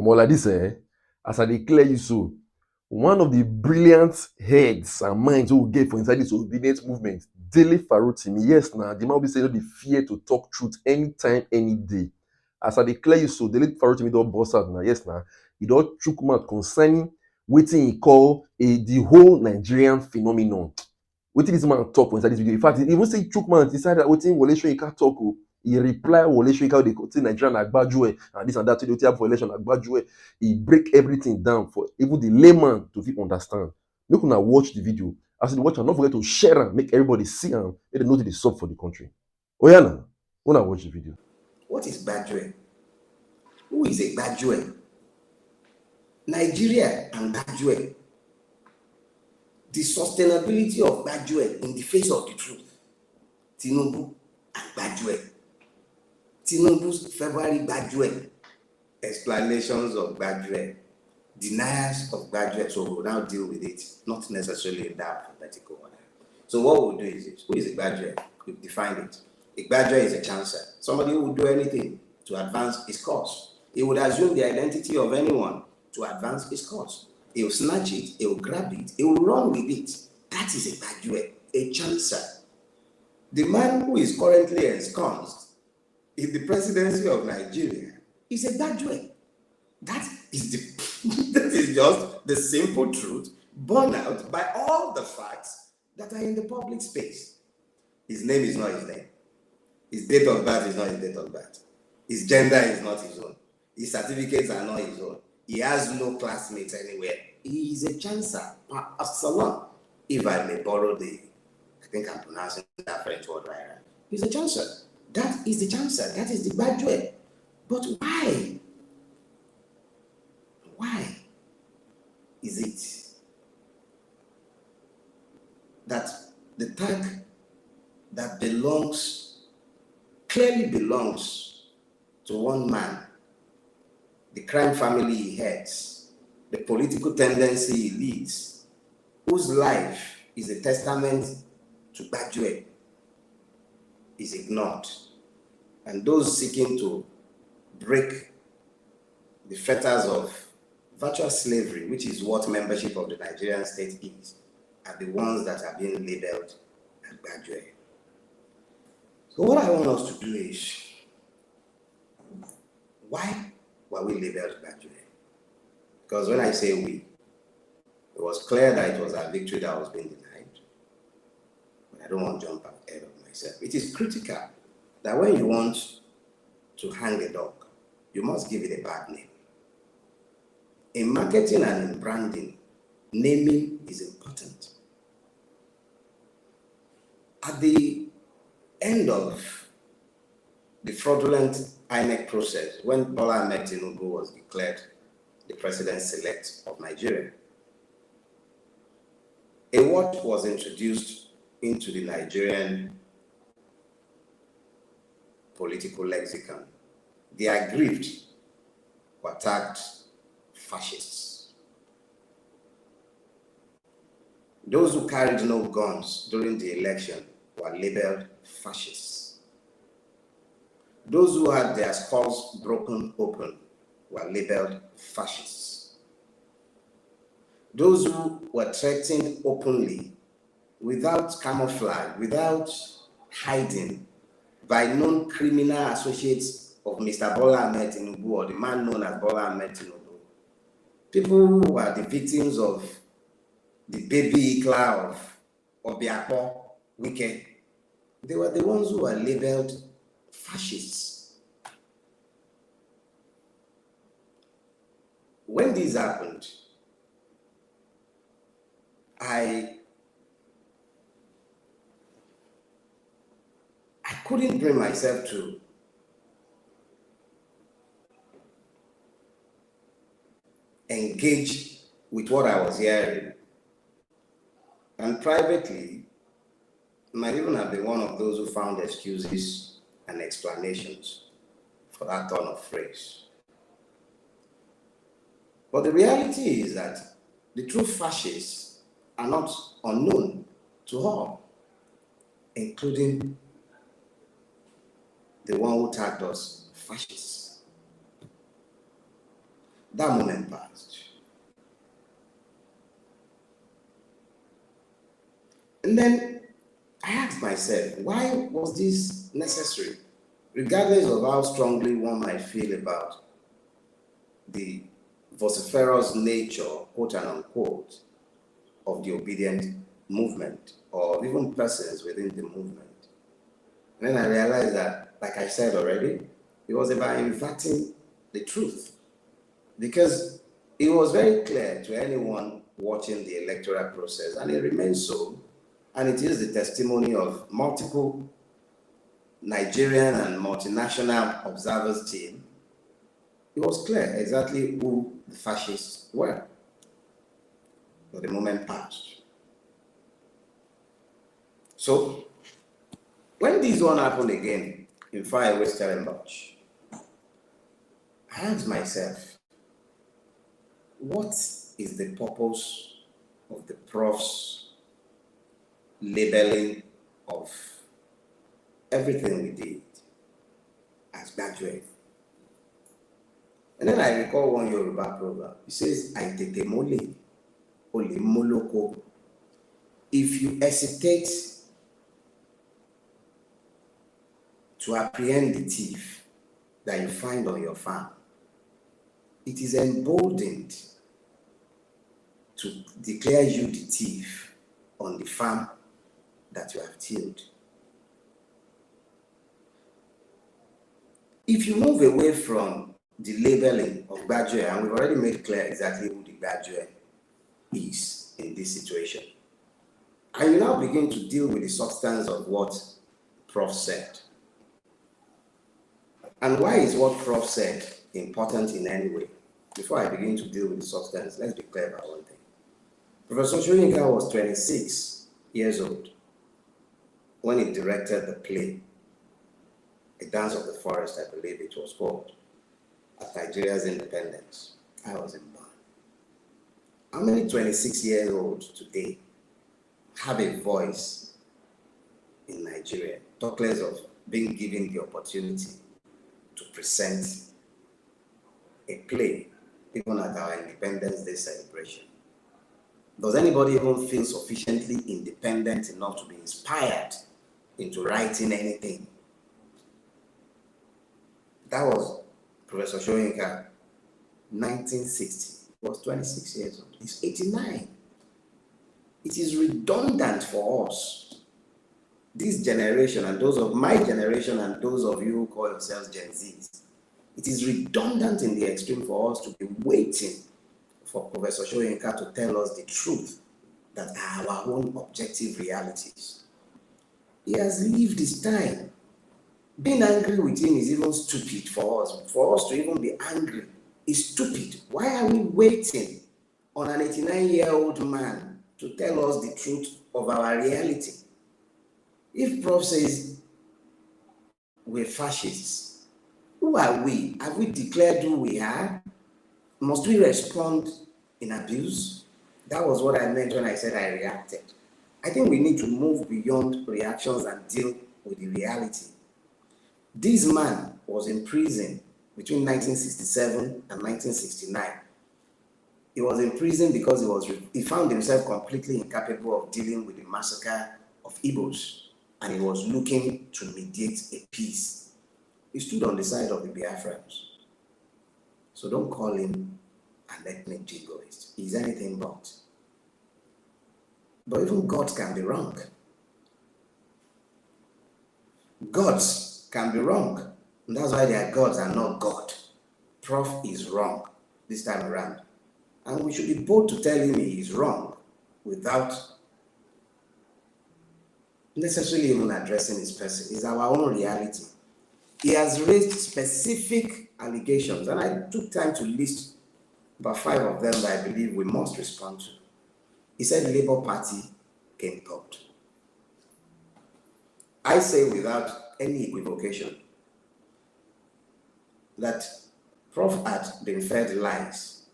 More like this, as I declare you so, one of the brilliant heads and minds who will get for inside this obedience movement, Dele Farotimi. Yes, now the man will be saying the fear to talk truth anytime, any day. As I declare you so, Dele Farotimi don't boss out now. Yes, now he don't chook mouth concerning waiting he call the whole Nigerian phenomenon. Waiting this man talk inside this video. In fact, he even say chook mouth inside that waiting Wole Soyinka talk. He reply Wole Soyinka they say Nigerian GBAJUEKRA and this and that. They have for election GBAJUEKRA. He break everything down for even the layman to fit understand. Make una watch the video. As you watch, and don't forget to share and make everybody see and make them know the sub for the country. Oh yeah, now una watch the video. What is GBAJUEKRA? Who is a GBAJUEKRA? Nigeria and GBAJUEKRA. The sustainability of GBAJUEKRA in the face of the truth. Tinubu and GBAJUEKRA. Tinubu's February GBAJUEKRA. Explanations of GBAJUEKRA. Deniers of GBAJUEKRA. So we'll now deal with it, not necessarily in that alphabetical order. So what we'll do is this. Who is a GBAJUEKRA? We've defined it. A GBAJUEKRA is a chancer. Somebody who would do anything to advance his cause. He would assume the identity of anyone to advance his cause. He will snatch it, he will grab it, he will run with it. That is a GBAJUEKRA, a chancer. The man who is currently ensconced in the presidency of Nigeria is a GBAJUEKRA. That is just the simple truth borne out by all the facts that are in the public space. His name is not his name. His date of birth is not his date of birth. His gender is not his own. His certificates are not his own. He has no classmates anywhere. He is a chancer, par excellence. If I may borrow I think I'm pronouncing that French word right. He's a chancer. That is the chancer. That is the GBAJUEKRA. But why? Why is it that the tag that clearly belongs to one man, the crime family he heads, the political tendency he leads, whose life is a testament to GBAJUEKRA, is ignored? And those seeking to break the fetters of virtual slavery, which is what membership of the Nigerian state is, are the ones that are being labeled as GBAJUEKRA. So what I want us to do is, why were we labeled GBAJUEKRA? Because when I say we, it was clear that it was our victory that was being denied. But I don't want to jump ahead of myself. It is critical that when you want to hang a dog, you must give it a bad name. In marketing and in branding, naming is important. At the end of the fraudulent INEC process, when Bola Ahmed Tinubu was declared the president-elect of Nigeria, a word was introduced into the Nigerian political lexicon. The aggrieved were tagged fascists. Those who carried no guns during the election were labeled fascists. Those who had their skulls broken open were labeled fascists. Those who were threatened openly, without camouflage, without hiding, by known criminal associates of Mr. Bola Ahmed Tinubu, or the man known as Bola Ahmed Tinubu, people who were the victims of the baby Ikla of Obiakpo, Wike, they were the ones who were labeled fascists. When this happened, I couldn't bring myself to engage with what I was hearing. And privately, I might even have been one of those who found excuses and explanations for that turn of phrase. But the reality is that the true fascists are not unknown to all, including the one who tagged us fascists. That moment passed. And then I asked myself, why was this necessary? Regardless of how strongly one might feel about the vociferous nature, quote and unquote, of the obedient movement, or even persons within the movement. And then I realized that, like I said already, it was about inverting the truth. Because it was very clear to anyone watching the electoral process, and it remains so, and it is the testimony of multiple Nigerian and multinational observers team. It was clear exactly who the fascists were. But the moment passed. So, when this one happened again in faraway Stellenbosch, I asked myself, what is the purpose of the Prof's labeling of everything we did as graduates? And then I recall one Yoruba proverb. It says, "Aitete mole, ole moloko." If you hesitate to apprehend the thief that you find on your farm, it is emboldened to declare you the thief on the farm that you have tilled. If you move away from the labeling of graduate, and we've already made clear exactly who the graduate is in this situation, and you now begin to deal with the substance of what Prof said. And why is what Prof said important in any way? Before I begin to deal with the substance, let's be clear about one thing. Professor Soyinka was 26 years old when he directed the play, A Dance of the Forest, I believe it was called, at Nigeria's independence. I was in Bonn. How many 26-year-olds today have a voice in Nigeria, talk less of being given the opportunity to present a play, even at our Independence Day celebration? Does anybody even feel sufficiently independent enough to be inspired into writing anything? That was Professor Soyinka, 1960. He was 26 years old. He's 89. It is redundant for us, this generation, and those of my generation, and those of you who call yourselves Gen Zs. It is redundant in the extreme for us to be waiting for Professor Soyinka to tell us the truth that are our own objective realities. He has lived his time. Being angry with him is even stupid for us. For us to even be angry is stupid. Why are we waiting on an 89-year-old man to tell us the truth of our reality? If Prof says we're fascists, who are we? Have we declared who we are? Must we respond in abuse? That was what I meant when I said I reacted. I think we need to move beyond reactions and deal with the reality. This man was in prison between 1967 and 1969. He was in prison because he found himself completely incapable of dealing with the massacre of Igbos, and he was looking to mediate a peace. He stood on the side of the Biafrans. So don't call him an ethnic jingoist. He's anything but. But even gods can be wrong. Gods can be wrong. And that's why their gods are not God. Prof is wrong this time around. And we should be bold to tell him he is wrong without necessarily even addressing his person. It's our own reality. He has raised specific allegations, and I took time to list about 5 of them that I believe we must respond to. He said Labour Party came third. I say without any equivocation that Prof had been fed lies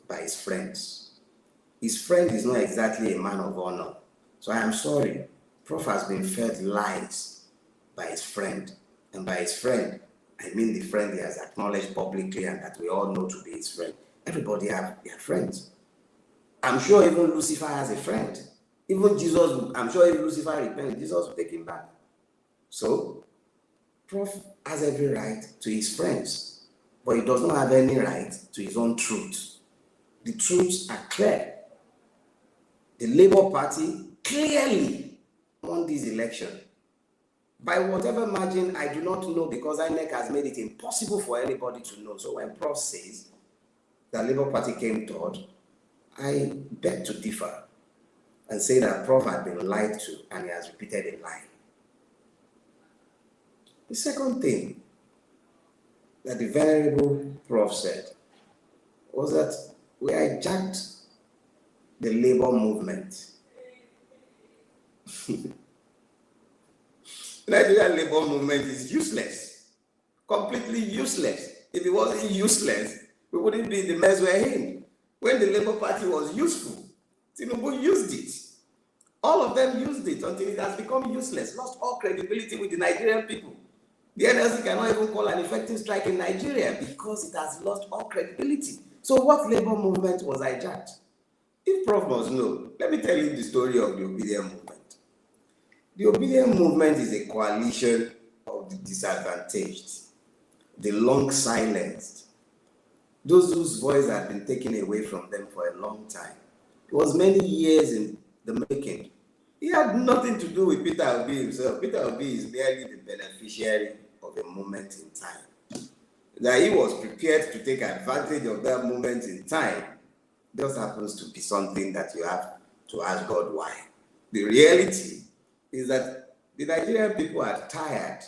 by his friends. His friend is not exactly a man of honor. So I am sorry, Prof has been fed lies by his friend. And by his friend, I mean the friend he has acknowledged publicly and that we all know to be his friend. Everybody have their friends. I'm sure even Lucifer has a friend. Even Jesus, I'm sure if Lucifer repents, Jesus will take him back. So, Prof has every right to his friends, but he does not have any right to his own truth. The truths are clear. The Labour Party clearly won this election. By whatever margin, I do not know, because INEC has made it impossible for anybody to know. So when Prof says the Labour Party came third, I beg to differ and say that Prof had been lied to and he has repeated a lie. The second thing that the venerable Prof said was that we hijacked the labor movement. The Nigerian labor movement is useless, completely useless. If it wasn't useless, we wouldn't be in the mess we're in. When the Labour Party was useful, Tinubu used it. All of them used it until it has become useless, lost all credibility with the Nigerian people. The NLC cannot even call an effective strike in Nigeria because it has lost all credibility. So what labor movement was hijacked? If Prof must know, let me tell you the story of the Obidient movement. The Obidient movement is a coalition of the disadvantaged, the long silenced, those whose voice had been taken away from them for a long time. It was many years in the making. He had nothing to do with Peter Obi himself. Peter Obi is merely the beneficiary of a moment in time. That he was prepared to take advantage of that moment in time just happens to be something that you have to ask God why. The reality is that the Nigerian people are tired.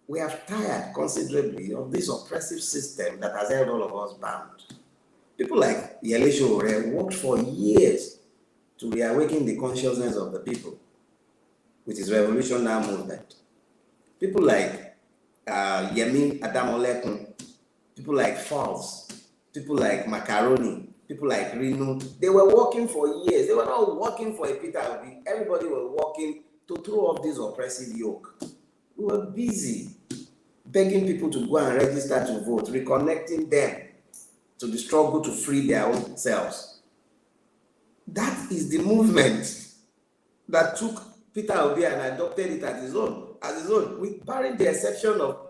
We have tired considerably of this oppressive system that has held all of us bound. People like Yele Sowore worked for years to reawaken the consciousness of the people with his revolutionary movement. People like Yemi Adamolekun, people like Falls, people like Macaroni, people like Rinu, they were working for years. They were not working for a Peter Obi. Everybody was working to throw off this oppressive yoke. We were busy begging people to go and register to vote, reconnecting them to the struggle to free their own selves. That is the movement that took Peter Obi and adopted it as his own, with barring the exception of,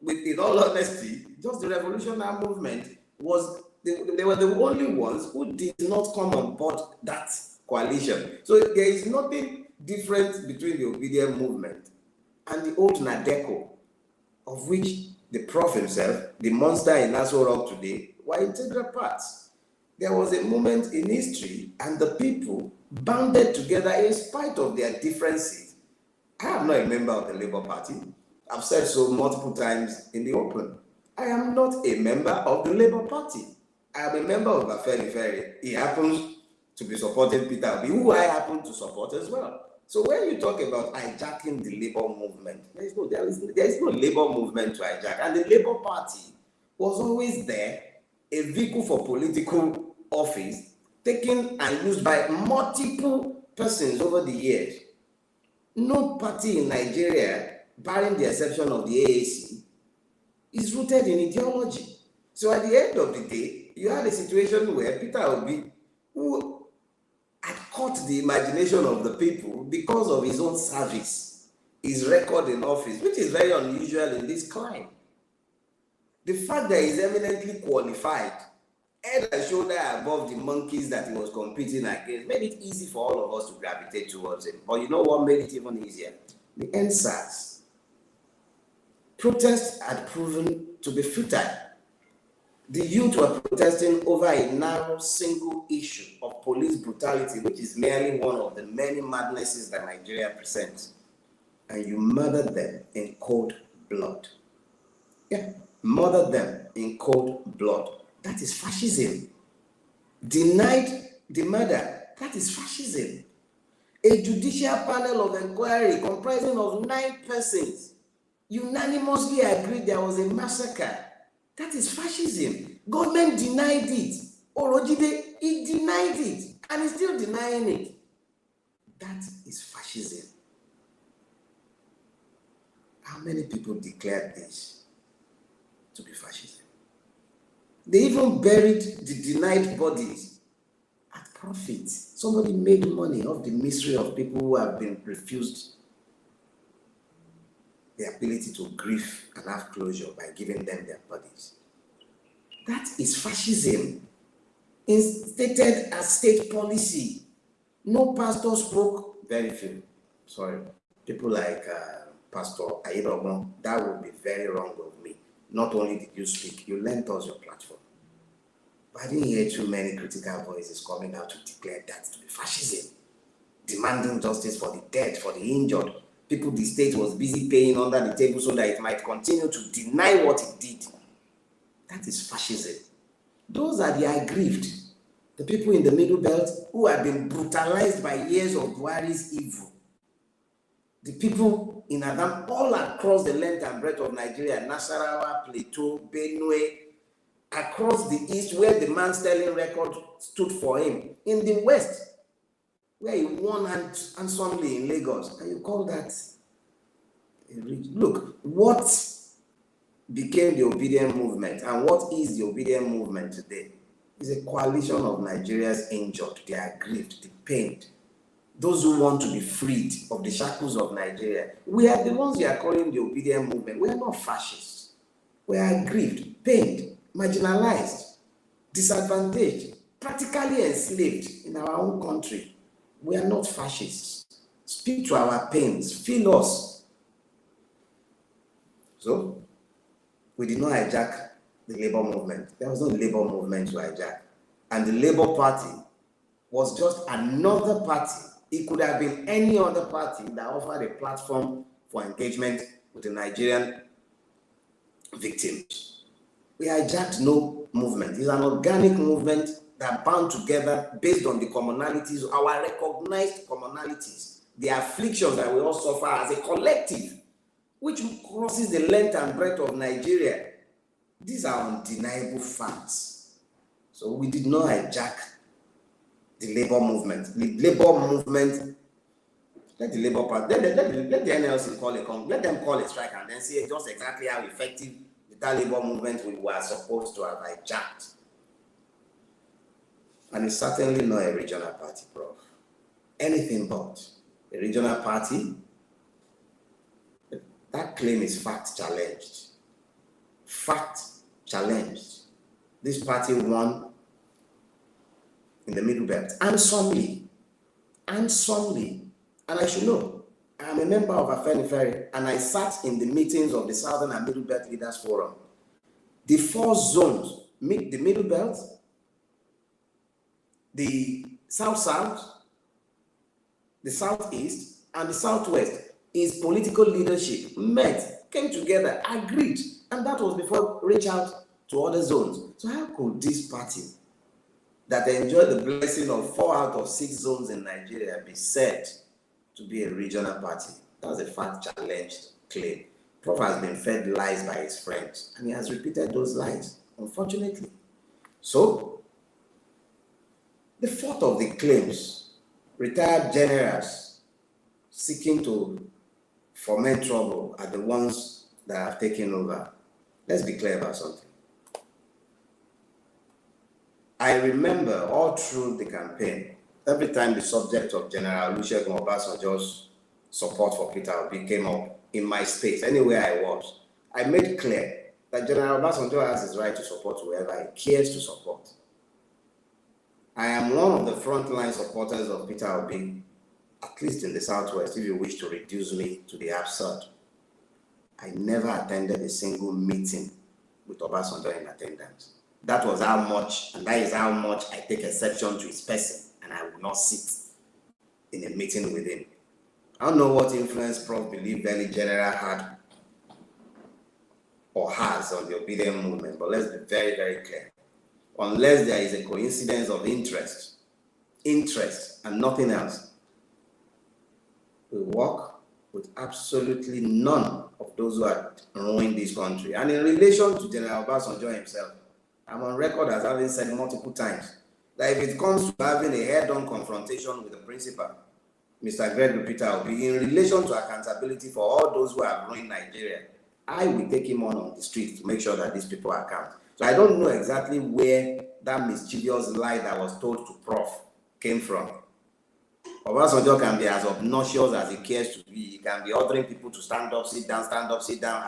in all honesty, just the revolutionary movement was, they were the only ones who did not come on board that coalition. So there is nothing different between the Obidient movement and the old Nadeco, of which the Prof himself, the monster in Aso Rock today, were integral parts. There was a moment in history and the people banded together in spite of their differences. I am not a member of the Labour Party. I've said so multiple times in the open. I am not a member of the Labour Party. I am a member of Afenifere. He happens to be supporting Peter Obi, who I happen to support as well. So when you talk about hijacking the Labour movement, there is no Labour movement to hijack. And the Labour Party was always there, a vehicle for political office, taken and used by multiple persons over the years. No party in Nigeria, barring the exception of the AAC, is rooted in ideology. So at the end of the day, you had a situation where Peter Obi, who had caught the imagination of the people because of his own service, his record in office, which is very unusual in this climate. The fact that he's eminently qualified, head and shoulder above the monkeys that he was competing against, made it easy for all of us to gravitate towards him. But you know what made it even easier? The NSAS. Protests had proven to be futile. The youth were protesting over a narrow single issue of police brutality, which is merely one of the many madnesses that Nigeria presents. And you murdered them in cold blood. Yeah, murdered them in cold blood. That is fascism. Denied the murder. That is fascism. A judicial panel of inquiry comprising of 9 persons unanimously agreed there was a massacre. That is fascism. Government denied it. Orojide, he denied it, and he's still denying it. That is fascism. How many people declared this to be fascism? They even buried the denied bodies at profit. Somebody made money off the misery of people who have been refused the ability to grieve and have closure by giving them their bodies. That is fascism, instated as state policy. No pastor spoke, very few. Sorry, people like Pastor Ayerogbon, that would be very wrong of me. Not only did you speak, you lent us your platform. But I didn't hear too many critical voices coming out to declare that to be fascism, demanding justice for the dead, for the injured, people the state was busy paying under the table so that it might continue to deny what it did. That is fascism. Those are the aggrieved, the people in the Middle Belt who have been brutalized by years of Buhari's evil. The people in Adam, all across the length and breadth of Nigeria, Nasarawa, Plateau, Benue, across the east where the man Sterling record stood for him, in the west where he won handsomely in Lagos, and you call that a region? Look, what became the Obidient movement and what is the Obidient movement today is a coalition of Nigerians injured, they are aggrieved, they pained, those who want to be freed of the shackles of Nigeria. We are the ones we are calling the Obidient movement. We are not fascists. We are aggrieved, pained, marginalized, disadvantaged, practically enslaved in our own country. We are not fascists. Speak to our pains, feel us. So, we did not hijack the labor movement. There was no labor movement to hijack. And the Labour Party was just another party. It could have been any other party that offered a platform for engagement with the Nigerian victims. We hijacked no movement. It's an organic movement that bound together based on the commonalities, our recognized commonalities, the afflictions that we all suffer as a collective, which crosses the length and breadth of Nigeria. These are undeniable facts. So we did not hijack the labor movement. The labor movement, let the Labour Party, let the NLC call it, let them call a strike and then see just exactly how effective that labor movement we were supposed to have hijacked. And it's certainly not a regional party, Prof. Anything but a regional party. That claim is fact challenged. Fact challenged. This party won in the Middle Belt handsomely. And I should know, I am a member of Apprehending, and I sat in the meetings of the Southern and Middle Belt Leaders Forum. The 4 zones, the Middle Belt, the South-South, the Southeast, and the Southwest, is political leadership met, came together, agreed, and that was before reach out to other zones. So how could this party that enjoyed the blessing of 4 out of 6 zones in Nigeria be said to be a regional party? That's a fact-challenged claim. Prof has been fed lies by his friends, and he has repeated those lies, unfortunately. So, the fourth of the claims, retired generals seeking to foment trouble are the ones that have taken over. Let's be clear about something. I remember all through the campaign, every time the subject of General Olusegun Obasanjo's support for Peter Obi came up in my space, anywhere I was, I made clear that General Obasanjo has his right to support whoever he cares to support. I am one of the frontline supporters of Peter Obi, at least in the Southwest, if you wish to reduce me to the absurd. I never attended a single meeting with Obasanjo in attendance. That was how much, and that is how much I take exception to his person, and I will not sit in a meeting with him. I don't know what influence Prof believe Dele General had or has on the Obidient movement, but let's be very, very clear. Unless there is a coincidence of interest and nothing else, we work with absolutely none of those who are ruining this country. And in relation to General Obasanjo himself, I'm on record as having said multiple times that if it comes to having a head-on confrontation with the principal, Mr. Gregory Peter Obi, in relation to accountability for all those who have ruined Nigeria, I will take him on the street to make sure that these people are accountable. So I don't know exactly where that mischievous lie that was told to Prof came from. Obasanjo can be as obnoxious as he cares to be. He can be ordering people to stand up, sit down,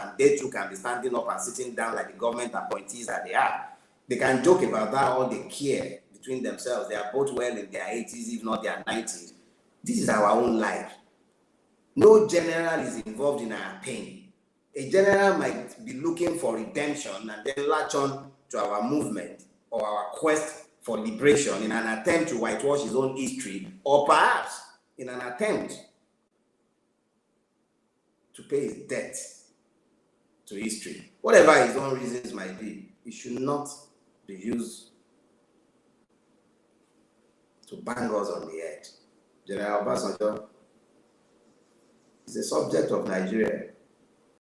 and they too can be standing up and sitting down like the government appointees that they are. They can joke about that all they care between themselves. They are both well in their 80s, if not their 90s. This is our own life. No general is involved in our pain. A general might be looking for redemption and then latch on to our movement or our quest for liberation in an attempt to whitewash his own history, or perhaps in an attempt to pay his debt to history. Whatever his own reasons might be, it should not be used to bang us on the head. General Obasanjo is the subject of Nigeria.